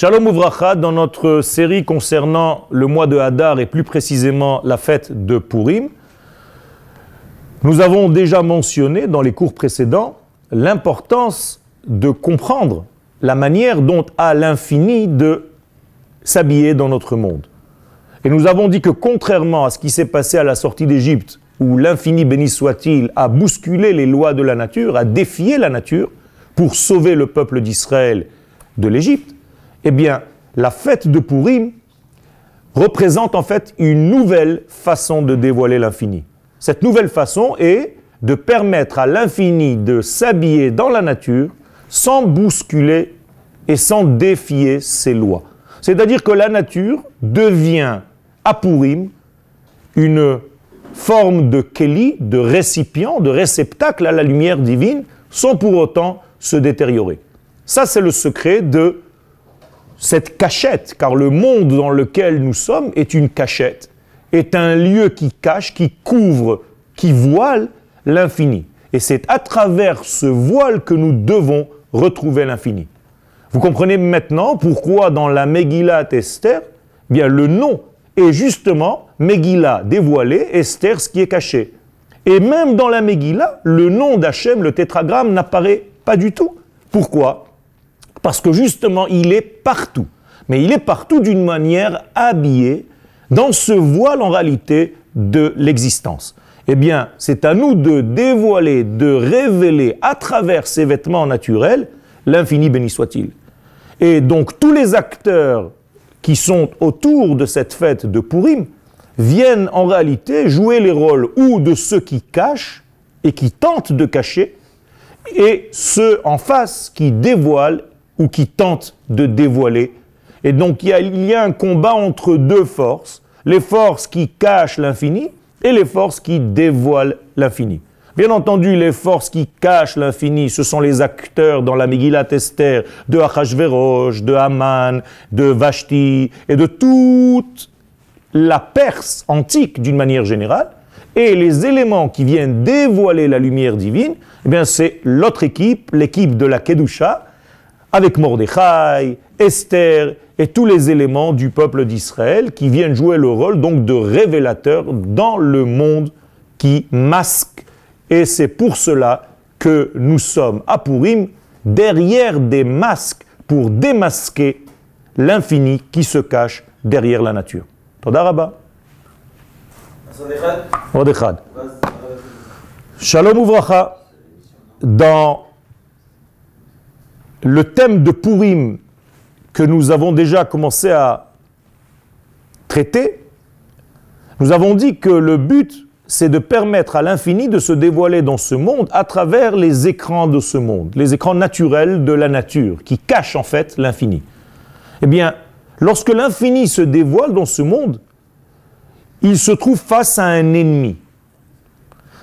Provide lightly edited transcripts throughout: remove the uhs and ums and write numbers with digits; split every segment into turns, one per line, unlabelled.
Shalom Uvracha, dans notre série concernant le mois de Hadar et plus précisément la fête de Purim, nous avons déjà mentionné dans les cours précédents l'importance de comprendre la manière dont a l'infini de s'habiller dans notre monde. Et nous avons dit que contrairement à ce qui s'est passé à la sortie d'Égypte, où l'infini béni soit-il a bousculé les lois de la nature, a défié la nature pour sauver le peuple d'Israël de l'Égypte, eh bien, la fête de Purim représente en fait une nouvelle façon de dévoiler l'infini. Cette nouvelle façon est de permettre à l'infini de s'habiller dans la nature sans bousculer et sans défier ses lois. C'est-à-dire que la nature devient à Purim une forme de kéli, de récipient, de réceptacle à la lumière divine, sans pour autant se détériorer. Ça, c'est le secret de cette cachette, car le monde dans lequel nous sommes est une cachette, est un lieu qui cache, qui couvre, qui voile l'infini. Et c'est à travers ce voile que nous devons retrouver l'infini. Vous comprenez maintenant pourquoi dans la Megillat Esther, eh bien le nom est justement Megillah dévoilé, Esther ce qui est caché. Et même dans la Megillah, le nom d'Hachem, le tétragramme, n'apparaît pas du tout. Pourquoi ? Parce que justement, il est partout. Mais il est partout d'une manière habillée dans ce voile en réalité de l'existence. Eh bien, c'est à nous de dévoiler, de révéler à travers ces vêtements naturels l'infini béni soit-il. Et donc, tous les acteurs qui sont autour de cette fête de Purim viennent en réalité jouer les rôles ou de ceux qui cachent et qui tentent de cacher, et ceux en face qui dévoilent ou qui tentent de dévoiler. Et donc il y a un combat entre deux forces, les forces qui cachent l'infini et les forces qui dévoilent l'infini. Bien entendu, les forces qui cachent l'infini, ce sont les acteurs dans la Megillat Esther de Achashverosh, de Haman, de Vashti et de toute la Perse antique d'une manière générale. Et les éléments qui viennent dévoiler la lumière divine, eh bien c'est l'autre équipe, l'équipe de la Kedusha, avec Mordechai, Esther et tous les éléments du peuple d'Israël qui viennent jouer le rôle donc de révélateurs dans le monde qui masque. Et c'est pour cela que nous sommes à Purim derrière des masques pour démasquer l'infini qui se cache derrière la nature. Toda Rabba. Mordechai. Shalom Uvracha. Dans le thème de Purim que nous avons déjà commencé à traiter, nous avons dit que le but, c'est de permettre à l'infini de se dévoiler dans ce monde à travers les écrans de ce monde, les écrans naturels de la nature, qui cachent en fait l'infini. Eh bien, lorsque l'infini se dévoile dans ce monde, il se trouve face à un ennemi.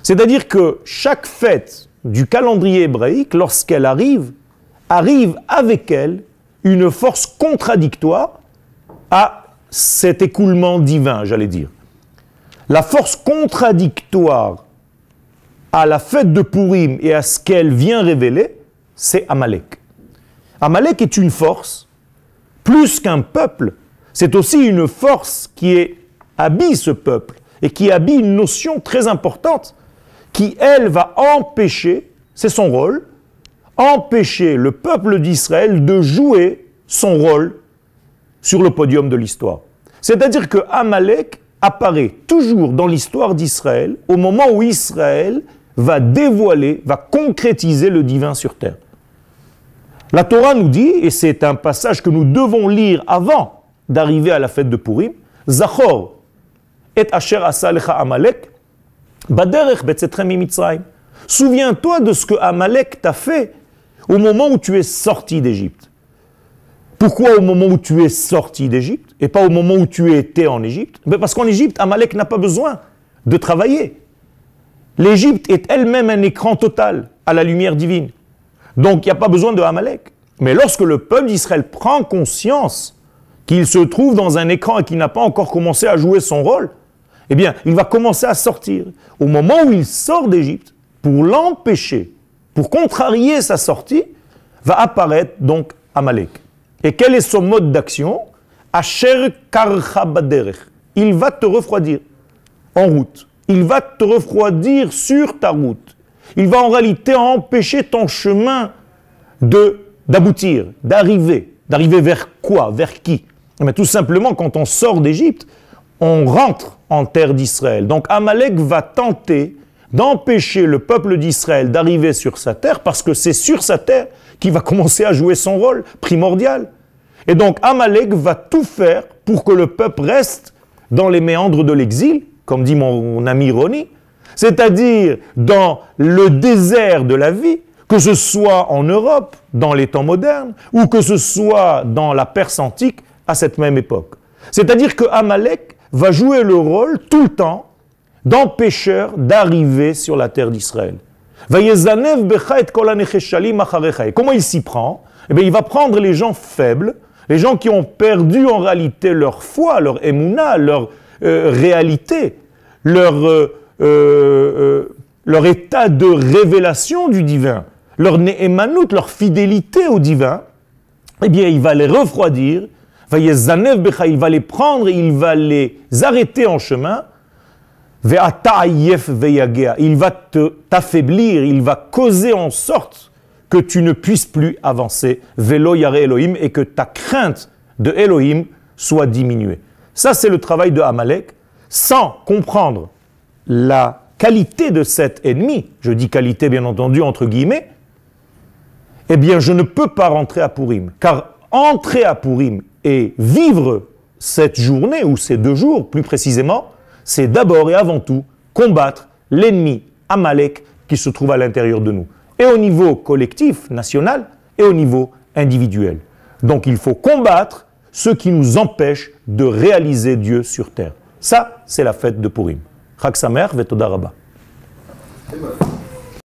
C'est-à-dire que chaque fête du calendrier hébraïque, lorsqu'elle arrive avec elle une force contradictoire à cet écoulement divin, j'allais dire. La force contradictoire à la fête de Purim et à ce qu'elle vient révéler, c'est Amalek. Amalek est une force, plus qu'un peuple, c'est aussi une force qui habille ce peuple et qui habille une notion très importante qui, elle, va empêcher, c'est son rôle, empêcher le peuple d'Israël de jouer son rôle sur le podium de l'histoire. C'est-à-dire que Amalek apparaît toujours dans l'histoire d'Israël au moment où Israël va dévoiler, va concrétiser le divin sur terre. La Torah nous dit, et c'est un passage que nous devons lire avant d'arriver à la fête de Purim, Zachor et asher asa lecha Amalek baderech betzetrem mimitzrayim. Souviens-toi de ce que Amalek t'a fait au moment où tu es sorti d'Égypte. Pourquoi au moment où tu es sorti d'Égypte et pas au moment où tu étais en Égypte? Parce qu'en Égypte, Amalek n'a pas besoin de travailler. L'Égypte est elle-même un écran total à la lumière divine. Donc il n'y a pas besoin de Amalek. Mais lorsque le peuple d'Israël prend conscience qu'il se trouve dans un écran et qu'il n'a pas encore commencé à jouer son rôle, eh bien, il va commencer à sortir. Au moment où il sort d'Égypte, pour l'empêcher, pour contrarier sa sortie, va apparaître donc Amalek. Et quel est son mode d'action? Asher karcha baderech. Il va te refroidir en route. Il va te refroidir sur ta route. Il va en réalité empêcher ton chemin d'aboutir, d'arriver. D'arriver vers quoi? Vers qui? Mais tout simplement, quand on sort d'Égypte, on rentre en terre d'Israël. Donc Amalek va tenter d'empêcher le peuple d'Israël d'arriver sur sa terre, parce que c'est sur sa terre qu'il va commencer à jouer son rôle primordial. Et donc Amalek va tout faire pour que le peuple reste dans les méandres de l'exil, comme dit mon ami Roni, c'est-à-dire dans le désert de la vie, que ce soit en Europe, dans les temps modernes, ou que ce soit dans la Perse antique, à cette même époque. C'est-à-dire que Amalek va jouer le rôle tout le temps d'empêcheur d'arriver sur la terre d'Israël. Comment il s'y prend? Eh bien, il va prendre les gens faibles, les gens qui ont perdu en réalité leur foi, leur émouna, leur réalité, leur état de révélation du divin, leur néhémanout, leur fidélité au divin. Eh bien, il va les refroidir, il va les prendre, il va les arrêter en chemin. Il va t'affaiblir, il va causer en sorte que tu ne puisses plus avancer, Velo yare Elohim, et que ta crainte de Elohim soit diminuée. Ça, c'est le travail de Amalek. Sans comprendre la qualité de cet ennemi, je dis qualité bien entendu entre guillemets, eh bien je ne peux pas rentrer à Purim. Car entrer à Purim et vivre cette journée, ou ces 2 jours plus précisément, c'est d'abord et avant tout combattre l'ennemi Amalek qui se trouve à l'intérieur de nous. Et au niveau collectif, national, et au niveau individuel. Donc il faut combattre ce qui nous empêche de réaliser Dieu sur terre. Ça, c'est la fête de Purim. Chag Sameach ve Toda Rabba.